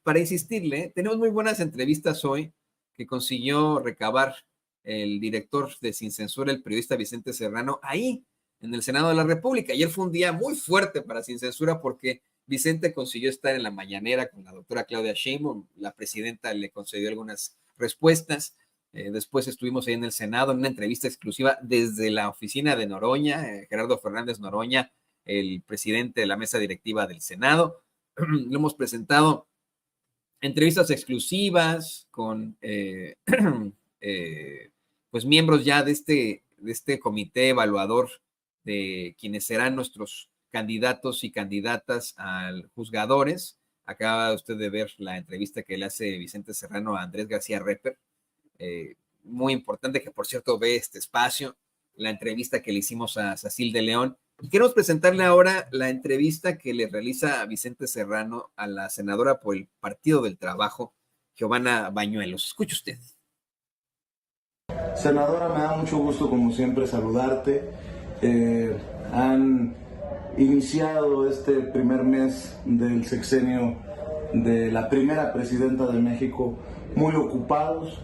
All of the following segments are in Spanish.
para insistirle, tenemos muy buenas entrevistas hoy que consiguió recabar el director de Sin Censura, el periodista Vicente Serrano, ahí en el Senado de la República. Ayer fue un día muy fuerte para Sin Censura porque Vicente consiguió estar en la mañanera con la doctora Claudia Sheinbaum, la presidenta le concedió algunas respuestas. Después estuvimos ahí en el Senado en una entrevista exclusiva desde la oficina de Noroña, Gerardo Fernández Noroña, el presidente de la mesa directiva del Senado. Lo hemos presentado entrevistas exclusivas con pues miembros ya de este comité evaluador de quienes serán nuestros candidatos y candidatas a juzgadores. Acaba usted de ver la entrevista que le hace Vicente Serrano a Andrés García Reper, muy importante, que por cierto ve este espacio, la entrevista que le hicimos a Sacil de León. Y queremos presentarle ahora la entrevista que le realiza Vicente Serrano a la senadora por el Partido del Trabajo, Giovanna Bañuelos. Escuche usted. Senadora, me da mucho gusto, como siempre, saludarte. Han iniciado este primer mes del sexenio de la primera presidenta de México muy ocupados.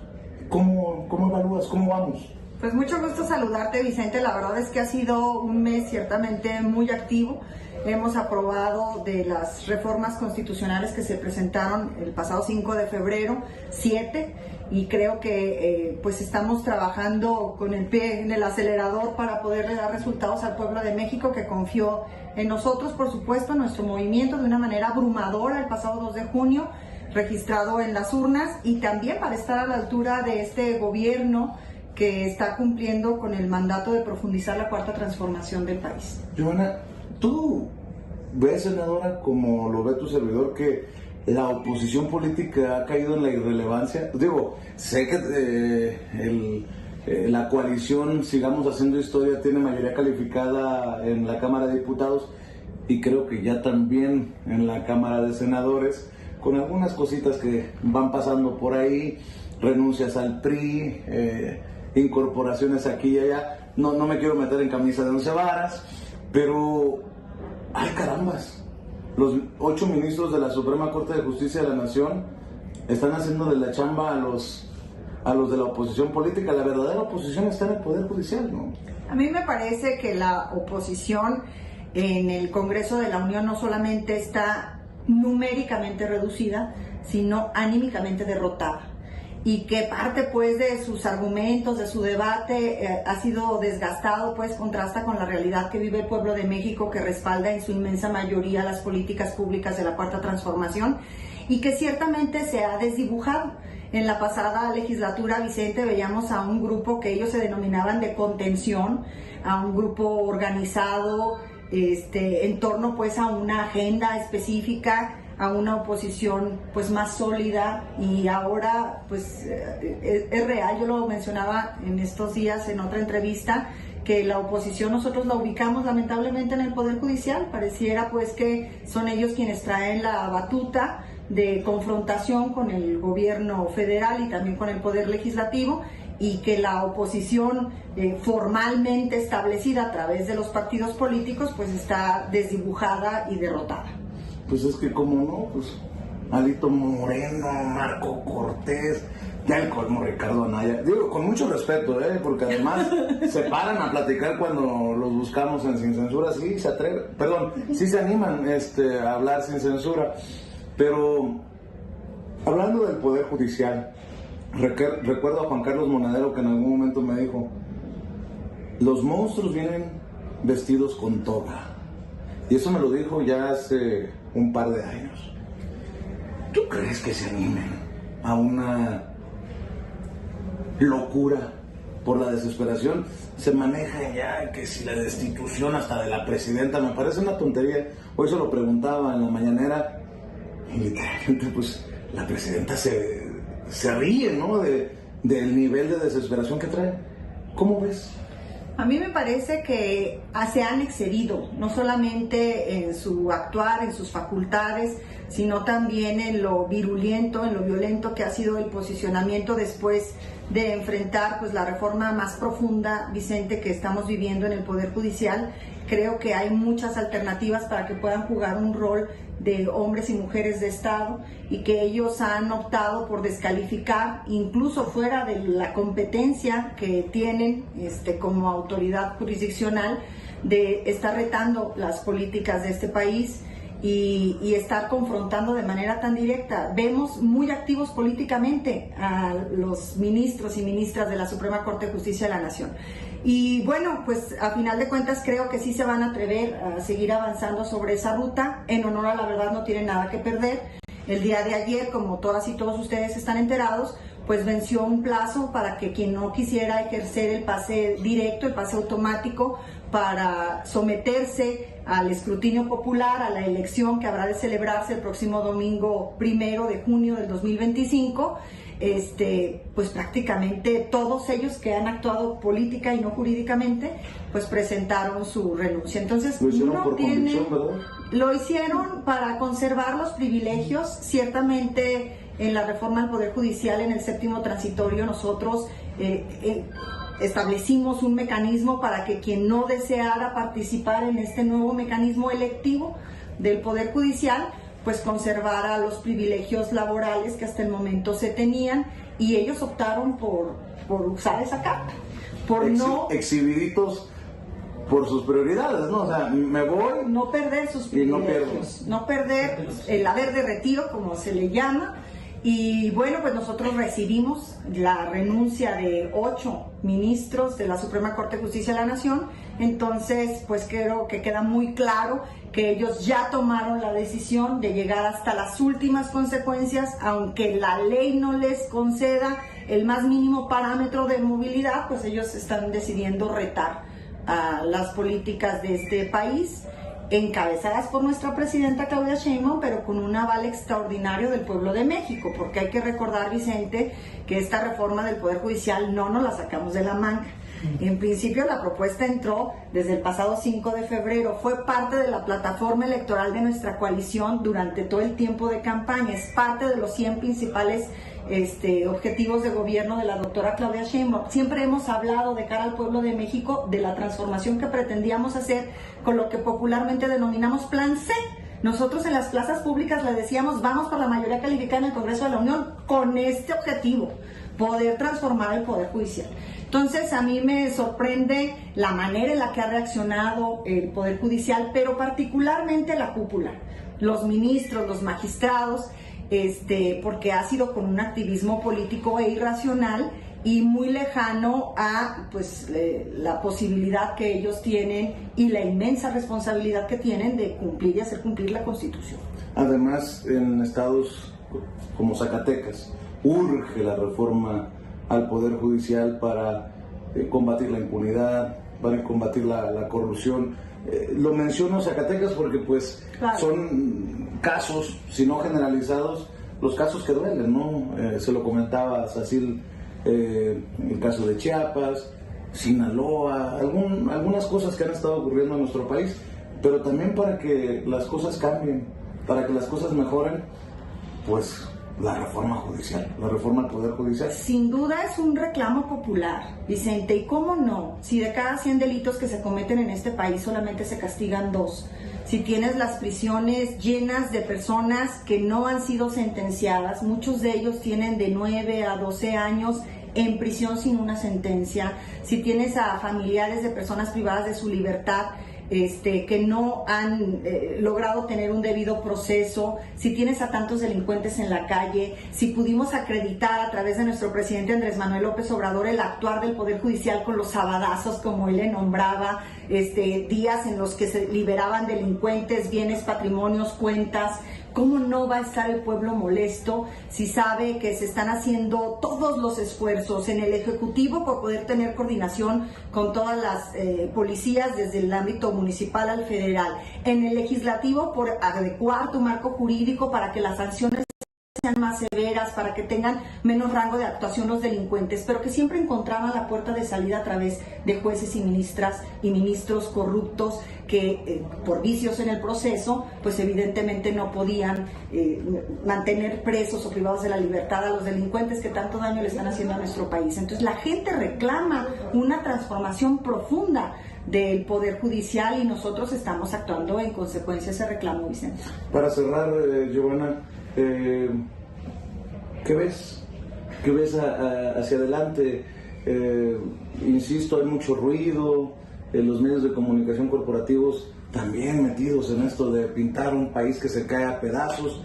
¿Cómo evalúas? ¿Cómo vamos? Pues mucho gusto saludarte, Vicente. La verdad es que ha sido un mes ciertamente muy activo. Hemos aprobado de las reformas constitucionales que se presentaron el pasado 5 de febrero, 7, y creo que pues estamos trabajando con el pie en el acelerador para poderle dar resultados al pueblo de México, que confió en nosotros, por supuesto, en nuestro movimiento de una manera abrumadora el pasado 2 de junio, registrado en las urnas, y también para estar a la altura de este gobierno que está cumpliendo con el mandato de profundizar la cuarta transformación del país. Giovanna, ¿tú ves, senadora, como lo ve tu servidor, que la oposición política ha caído en la irrelevancia? Digo, sé que la coalición Sigamos Haciendo Historia tiene mayoría calificada en la Cámara de Diputados y creo que ya también en la Cámara de Senadores, con algunas cositas que van pasando por ahí, renuncias al PRI, incorporaciones aquí y allá. No me quiero meter en camisa de 11 varas, pero ¡ay, carambas! Los 8 ministros de la Suprema Corte de Justicia de la Nación están haciendo de la chamba a los de la oposición política. La verdadera oposición está en el Poder Judicial, ¿no? A mí me parece que la oposición en el Congreso de la Unión no solamente está numéricamente reducida, sino anímicamente derrotada. Y que parte pues de sus argumentos, de su debate, ha sido desgastado, pues contrasta con la realidad que vive el pueblo de México, que respalda en su inmensa mayoría las políticas públicas de la Cuarta Transformación, y que ciertamente se ha desdibujado. En la pasada legislatura, Vicente, veíamos a un grupo que ellos se denominaban de contención, a un grupo organizado en torno pues a una agenda específica, a una oposición pues más sólida, y ahora pues es real. Yo lo mencionaba en estos días en otra entrevista, que la oposición nosotros la ubicamos lamentablemente en el Poder Judicial. Pareciera pues que son ellos quienes traen la batuta de confrontación con el gobierno federal y también con el Poder Legislativo, y que la oposición formalmente establecida a través de los partidos políticos pues está desdibujada y derrotada. Pues es que como no, pues Alito Moreno, Marco Cortés, ya el colmo Ricardo Anaya. Digo, con mucho respeto, porque además se paran a platicar cuando los buscamos en Sin Censura, sí se atreven, sí se animan a hablar sin censura. Pero hablando del Poder Judicial, recuerdo a Juan Carlos Monedero, que en algún momento me dijo: los monstruos vienen vestidos con toga. Y eso me lo dijo ya hace un par de años. ¿Tú crees que se animen a una locura por la desesperación? Se maneja ya que si la destitución hasta de la presidenta, me parece una tontería. Hoy se lo preguntaba en la mañanera y literalmente pues la presidenta se ríe, ¿no? Del nivel de desesperación que trae. ¿Cómo ves? A mí me parece que se han excedido, no solamente en su actuar, en sus facultades, sino también en lo virulento, en lo violento que ha sido el posicionamiento después de enfrentar pues la reforma más profunda, Vicente, que estamos viviendo en el Poder Judicial. Creo que hay muchas alternativas para que puedan jugar un rol de hombres y mujeres de Estado, y que ellos han optado por descalificar, incluso fuera de la competencia que tienen como autoridad jurisdiccional, de estar retando las políticas de este país y estar confrontando de manera tan directa. Vemos muy activos políticamente a los ministros y ministras de la Suprema Corte de Justicia de la Nación. Y bueno, pues a final de cuentas creo que sí se van a atrever a seguir avanzando sobre esa ruta. En honor a la verdad no tienen nada que perder. El día de ayer, como todas y todos ustedes están enterados, pues venció un plazo para que quien no quisiera ejercer el pase directo, el pase automático, para someterse al escrutinio popular, a la elección que habrá de celebrarse el próximo domingo 1 de junio del 2025, pues prácticamente todos ellos que han actuado política y no jurídicamente, pues presentaron su renuncia. Entonces, lo hicieron por convicción, ¿verdad? Lo hicieron para conservar los privilegios. Ciertamente, en la reforma al Poder Judicial, en el 7º transitorio, nosotros establecimos un mecanismo para que quien no deseara participar en este nuevo mecanismo electivo del Poder Judicial, pues conservara los privilegios laborales que hasta el momento se tenían, y ellos optaron por usar esa carta, por no exhibiditos por sus prioridades, ¿no? O sea, me voy, no perder sus privilegios, no perder el haber de retiro, como se le llama. Y bueno, pues nosotros recibimos la renuncia de 8 ministros de la Suprema Corte de Justicia de la Nación. Entonces, pues creo que queda muy claro que ellos ya tomaron la decisión de llegar hasta las últimas consecuencias, aunque la ley no les conceda el más mínimo parámetro de movilidad, pues ellos están decidiendo retar a las políticas de este país, encabezadas por nuestra presidenta Claudia Sheinbaum, pero con un aval extraordinario del pueblo de México, porque hay que recordar, Vicente, que esta reforma del Poder Judicial no nos la sacamos de la manga. En principio la propuesta entró desde el pasado 5 de febrero, fue parte de la plataforma electoral de nuestra coalición durante todo el tiempo de campaña, es parte de los 100 principales objetivos de gobierno de la doctora Claudia Sheinbaum. Siempre hemos hablado de cara al pueblo de México de la transformación que pretendíamos hacer con lo que popularmente denominamos Plan C. Nosotros en las plazas públicas le decíamos, vamos por la mayoría calificada en el Congreso de la Unión con este objetivo, poder transformar el Poder Judicial. Entonces a mí me sorprende la manera en la que ha reaccionado el Poder Judicial, pero particularmente la cúpula, los ministros, los magistrados, porque ha sido con un activismo político e irracional y muy lejano a la posibilidad que ellos tienen y la inmensa responsabilidad que tienen de cumplir y hacer cumplir la Constitución. Además, en estados como Zacatecas urge la reforma al Poder Judicial para combatir la impunidad, para combatir la corrupción. Lo menciono Zacatecas porque pues claro, son casos, si no generalizados, los casos que duelen, ¿no? Se lo comentaba Sacil, el caso de Chiapas, Sinaloa, algunas cosas que han estado ocurriendo en nuestro país, pero también para que las cosas cambien, para que las cosas mejoren, pues la reforma judicial, la reforma al Poder Judicial. Sin duda es un reclamo popular, Vicente, y cómo no, si de cada 100 delitos que se cometen en este país solamente se castigan 2, si tienes las prisiones llenas de personas que no han sido sentenciadas, muchos de ellos tienen de 9 a 12 años en prisión sin una sentencia, si tienes a familiares de personas privadas de su libertad, que no han logrado tener un debido proceso, si tienes a tantos delincuentes en la calle, si pudimos acreditar a través de nuestro presidente Andrés Manuel López Obrador el actuar del Poder Judicial con los sabadazos, como él le nombraba, días en los que se liberaban delincuentes, bienes, patrimonios, cuentas. ¿Cómo no va a estar el pueblo molesto si sabe que se están haciendo todos los esfuerzos en el Ejecutivo por poder tener coordinación con todas las policías desde el ámbito municipal al federal, en el Legislativo por adecuar tu marco jurídico para que las sanciones sean más severas, para que tengan menos rango de actuación los delincuentes, pero que siempre encontraban la puerta de salida a través de jueces y ministras y ministros corruptos que por vicios en el proceso, pues evidentemente no podían mantener presos o privados de la libertad a los delincuentes que tanto daño le están haciendo a nuestro país. Entonces la gente reclama una transformación profunda del Poder Judicial y nosotros estamos actuando en consecuencia a ese reclamo, Vicente. Para cerrar, Giovanna, ¿qué ves? ¿Qué ves hacia adelante? Insisto, hay mucho ruido, los medios de comunicación corporativos también metidos en esto de pintar un país que se cae a pedazos.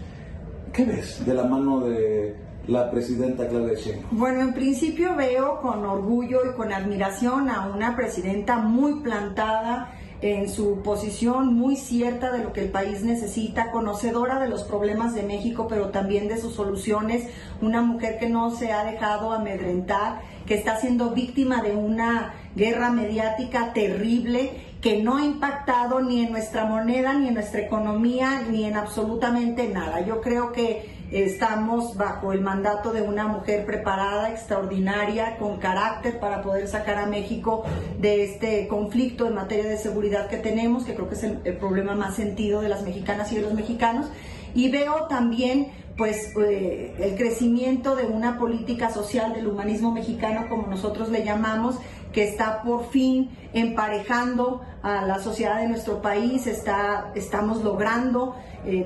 ¿Qué ves de la mano de la presidenta Claudia Sheinbaum? Bueno, en principio veo con orgullo y con admiración a una presidenta muy plantada en su posición, muy cierta de lo que el país necesita, conocedora de los problemas de México, pero también de sus soluciones, una mujer que no se ha dejado amedrentar, que está siendo víctima de una guerra mediática terrible que no ha impactado ni en nuestra moneda, ni en nuestra economía, ni en absolutamente nada. Yo creo que estamos bajo el mandato de una mujer preparada, extraordinaria, con carácter para poder sacar a México de este conflicto en materia de seguridad que tenemos, que creo que es el problema más sentido de las mexicanas y de los mexicanos. Y veo también pues el crecimiento de una política social del humanismo mexicano, como nosotros le llamamos, que está por fin emparejando a la sociedad de nuestro país. Estamos logrando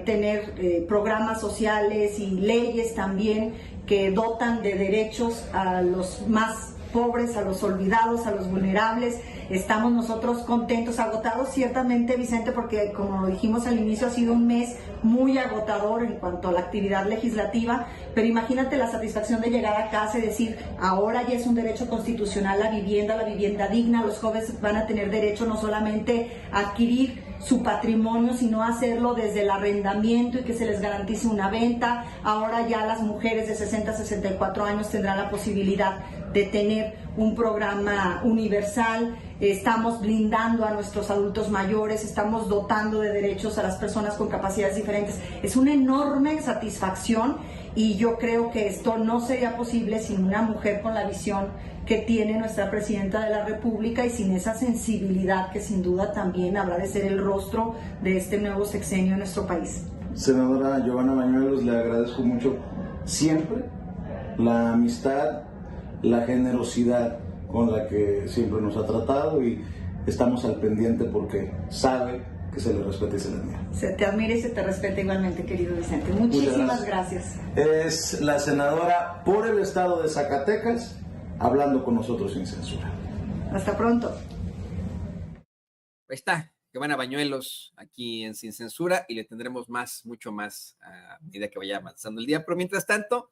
tener programas sociales y leyes también que dotan de derechos a los más pobres, a los olvidados, a los vulnerables. Estamos nosotros contentos, agotados ciertamente, Vicente, porque como lo dijimos al inicio, ha sido un mes muy agotador en cuanto a la actividad legislativa, pero imagínate la satisfacción de llegar a casa y decir, ahora ya es un derecho constitucional la vivienda digna, los jóvenes van a tener derecho no solamente a adquirir su patrimonio, sino hacerlo desde el arrendamiento y que se les garantice una venta. Ahora ya las mujeres de 60 a 64 años tendrán la posibilidad de tener un programa universal. Estamos blindando a nuestros adultos mayores, estamos dotando de derechos a las personas con capacidades diferentes. Es una enorme satisfacción y yo creo que esto no sería posible sin una mujer con la visión que tiene nuestra presidenta de la República y sin esa sensibilidad que sin duda también habrá de ser el rostro de este nuevo sexenio en nuestro país. Senadora Giovanna Bañuelos, le agradezco mucho siempre la amistad, la generosidad con la que siempre nos ha tratado y estamos al pendiente porque sabe que se le respeta y se le admira. Se te admira y se te respeta igualmente, querido Vicente. Muchísimas gracias. Es la senadora por el estado de Zacatecas, hablando con nosotros sin censura. Hasta pronto. Ahí está, Giovanna Bañuelos aquí en Sin Censura y le tendremos mucho más a medida que vaya avanzando el día. Pero mientras tanto,